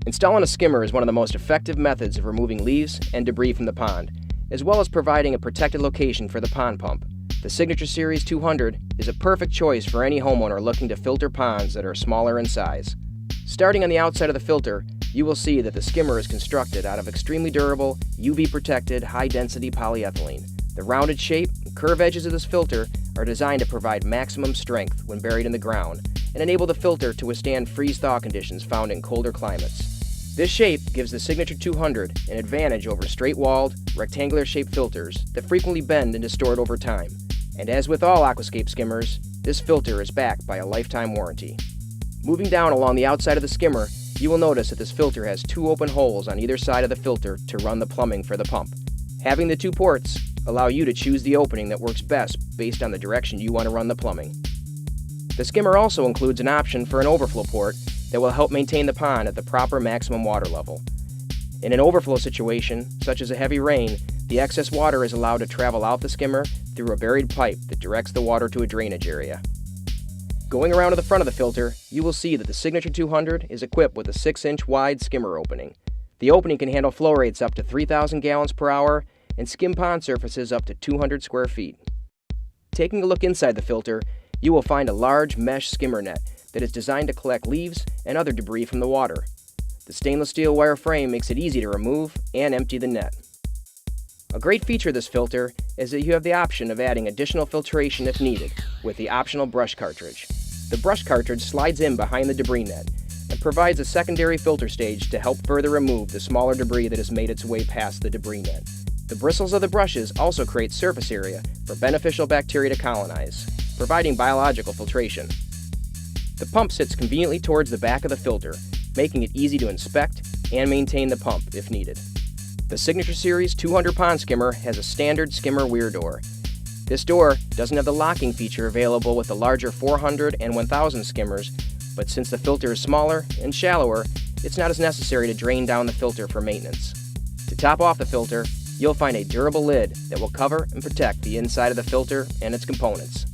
Installing a skimmer is one of the most effective methods of removing leaves and debris from the pond, as well as providing a protected location for the pond pump. The Signature Series 200 is a perfect choice for any homeowner looking to filter ponds that are smaller in size. Starting on the outside of the filter, you will see that the skimmer is constructed out of extremely durable, UV-protected, high-density polyethylene. The rounded shape and curved edges of this filter are designed to provide maximum strength when buried in the ground and enable the filter to withstand freeze-thaw conditions found in colder climates. This shape gives the Signature 200 an advantage over straight-walled, rectangular-shaped filters that frequently bend and distort over time. And as with all Aquascape skimmers, this filter is backed by a lifetime warranty. Moving down along the outside of the skimmer, you will notice that this filter has 2 open holes on either side of the filter to run the plumbing for the pump. Having the 2 ports allow you to choose the opening that works best based on the direction you want to run the plumbing. The skimmer also includes an option for an overflow port that will help maintain the pond at the proper maximum water level. In an overflow situation, such as a heavy rain, the excess water is allowed to travel out the skimmer through a buried pipe that directs the water to a drainage area. Going around to the front of the filter, you will see that the Signature 200 is equipped with a 6-inch wide skimmer opening. The opening can handle flow rates up to 3,000 gallons per hour and skim pond surfaces up to 200 square feet. Taking a look inside the filter, you will find a large mesh skimmer net that is designed to collect leaves and other debris from the water. The stainless steel wire frame makes it easy to remove and empty the net. A great feature of this filter is that you have the option of adding additional filtration if needed with the optional brush cartridge. The brush cartridge slides in behind the debris net and provides a secondary filter stage to help further remove the smaller debris that has made its way past the debris net. The bristles of the brushes also create surface area for beneficial bacteria to colonize, providing biological filtration. The pump sits conveniently towards the back of the filter, making it easy to inspect and maintain the pump if needed. The Signature Series 200 pond skimmer has a standard skimmer weir door. This door doesn't have the locking feature available with the larger 400 and 1000 skimmers, but since the filter is smaller and shallower, it's not as necessary to drain down the filter for maintenance. To top off the filter, you'll find a durable lid that will cover and protect the inside of the filter and its components.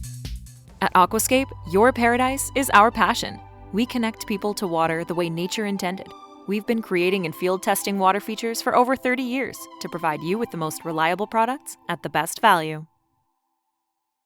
At Aquascape, your paradise is our passion. We connect people to water the way nature intended. We've been creating and field testing water features for over 30 years to provide you with the most reliable products at the best value.